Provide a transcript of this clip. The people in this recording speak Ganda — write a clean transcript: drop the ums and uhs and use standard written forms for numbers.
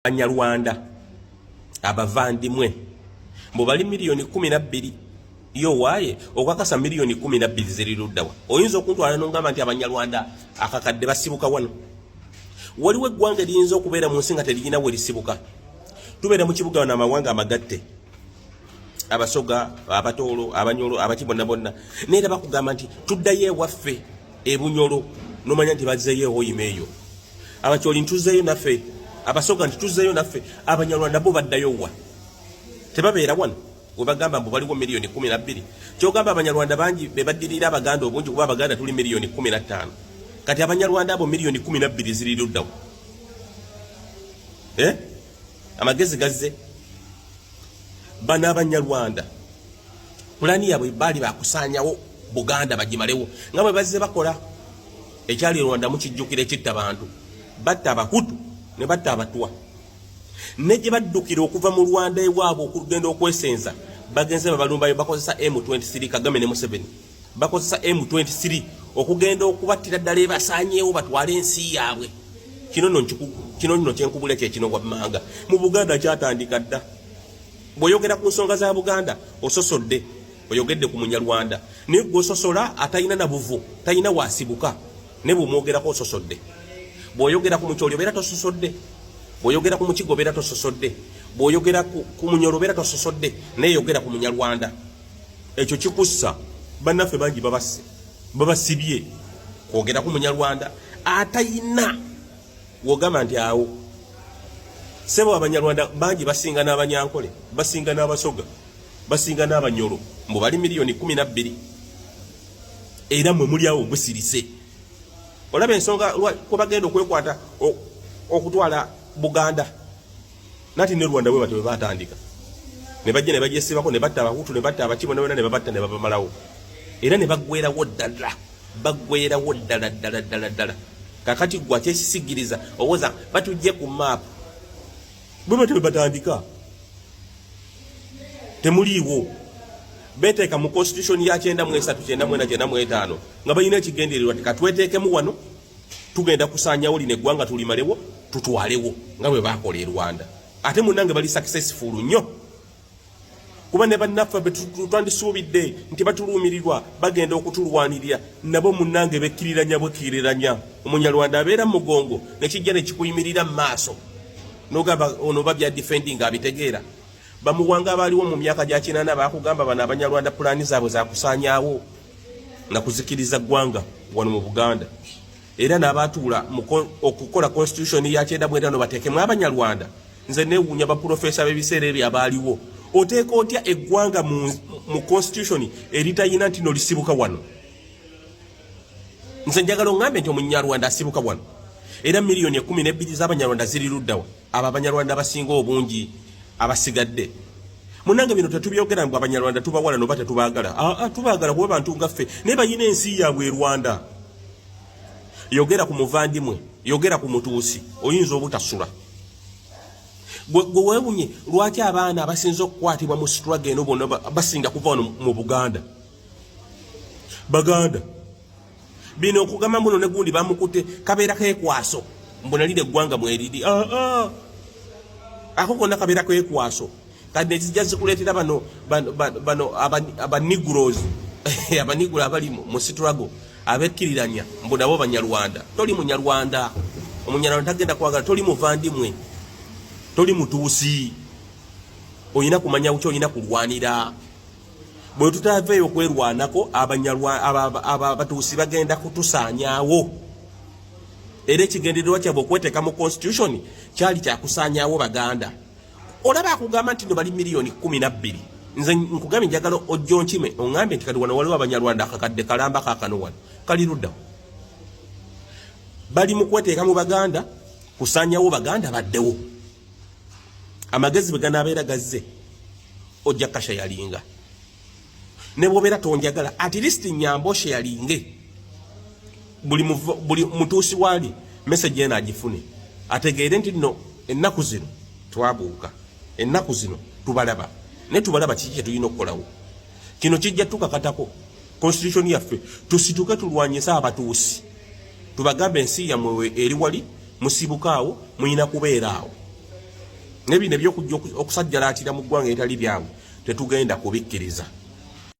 Banyarwanda abavandimwe mbo bali milioni 12 yo waye okwakasa milioni 12 ziri luddawa oyinza okuntwala nongamba nti abanyarwanda akakadde basibuka wano waliwo eggwanga liyinza okubeera mu nsi nga terigina we lisibuka tubeera mu kibuga na mawanga amagatte abasoga abatoolo abanyolo abakibonna bonna neera bakugamba nti tuddayo ewaffe ebunyolo nomanya nti bazzeyo oyimeeyo abakyoli ntuzzeyo naffe abasoga ntituzeyo naffe abanyarwanda bo baddayo wa tebabeera wano webagamba mbu baliwo milioni 12 kyogamba abanyarwanda bangi bebaddirira abaganda obungi kuba abaganda tuli milioni 15 kati abanyarwanda abo milioni 12 ziri luddawo amagezi gazze bana abanyarwanda pulani yabwe bali bakusanyawo Buganda bagimalewo nga bwe bazze bakola ekyali Rwanda mukijjukire kitta bantu batta abahutu ne batta abatwa neje baddukira okuva mu Rwanda ewaabo okugenda okwesenza bagenze babalumbayo bakozesa M23 Kagame ne Museveni bakozesa M23 okugenda okubattira ddala basanyeewo batwale ensi yaabwe kino nno kyenkubula kino wammanga mu Buganda kyatandika dda bw'oyogera ku nsonga za Buganda ososodde oyogedde ku munyarwanda naye gwososola atayina na buvu tayina wasibuka ne bw'omwogerako ososodde bw'oyogera ku mukyoli obeera tososodde bw'oyogera ku mukigo obeera tososodde bw'oyogera ku munyolo obeera tososodde naye yogera ku munyarwanda ekyo kikussa bannaffe bangi babasibye kwogera ku munyarwanda atayina wogamba nti awo sebo abanyarwanda bangi basinga n'abanyankole basinga n'abasoga basinga n'abanyolo mbu bali milioni 12 era mwe muli awo busirise olaba ensonga ko bagenda okwekwata okutwala Buganda nati ne Rwanda bwe batwe batandika ne bajje ne bajesibako ne batta abahutu ne batta abakibo ne babatta ne babamalawo era ne bagwerawo ddala kakati gwa kyekisigiriza owoza batujje ku map bwe batwe batandika temuliiwo beteeka mu constitution ya 93 nga bayina ekigendererwa katweteekemu wano tugenda kusaanyawo lino eggwanga tulimalewo tutwalewo nga bwe bakola e Rwanda ate munange bali successful nnyo kuba ne bannaffe twandisuubidde nti batuluumirirwa bagenda okutulwanirira nabo munange bekkiriranya omunyarwanda abeera mu mugongo nekijja ne kikuyimirira mu maaso nogamba ono babya defending abitegeera bamuwanga abaliwo mu myaka gya 80 bakugamba bana abanyarwanda pulani zaabwe zakusaanyaawo na kuzikiriza ggwanga wano mu Buganda era n'abatuula okukola constitution ya 1995 bateekemu abanyarwanda nze neewuunya baprofesa b'ebiseera ebyo abaaliwo oteeka otya eggwanga mu constitution eritayina nti no lisibuka wano nze njagala oŋŋambe nti omunyarwanda asibuka wano era milioni 12 z'abanyarwanda ziri luddawa abo abanyarwanda abasinga obungi abasigadde munange bino tetubyogera ngo abanyarwanda tubawala no bate tubaagala tubaagala kuba bantu ngaffe naye bayina ensi yaabwe e Rwanda yogera ku muvandimwe yogera ku mutuusi oyinza obutasula gwe weewunye lwaki abaana abasinza okukwatibwa mu struggle eno bonna basinga kuva wano mu Buganda baganda bino okugamba muno ne gundi bamukutte kabeera keekwaso mbonalire eggwanga mweriri ako konna kabeera keekwaso kati nekijja zikuleetera bano abanigros abanigro abali mu struggle abekkiriranya mbu nabo banyarwanda toli munyarwanda omunyarwanda tagenda kwagala toli muvandimwe toli mutuusi oyina kumanya uki oyina kulwanira bwe tutaveeyo okwerwanako abatuusi bagenda kutusaanyaawo era ekigendererwa kyabwe okweteeka mu constitution kyali kyakusaanyaawo baganda olaba akugamba nti no bali milioni 12 nze nkugambye njagala ojjo nkime oŋŋambye nti kati wano waliwo abanyarwanda akakadde kalamba kaakano wano kali luddawo bali mu kweteeka mu baganda kusaanyawo baganda baddewo amagezi bwe ganaabeera gazze ojja kasha yalinga ne bw'obeera tonjagala at least nyambo shayalinge buli mutuusi waali message ena agifune ategeere nti nno ennaku zino twabuuka ennaku zino tubalaba ne tubalaba kiki kye tulina okukolawo kino kijja tukakatako constitution yaffe tusituke tulwanyisa abatuusi tubagambe ensi yammwe eri wali musibukaawo muyina kubeeraawo nebino ebyokujja okusajjalaatira mu ggwanga etali byangu tetugenda kubikkiriza.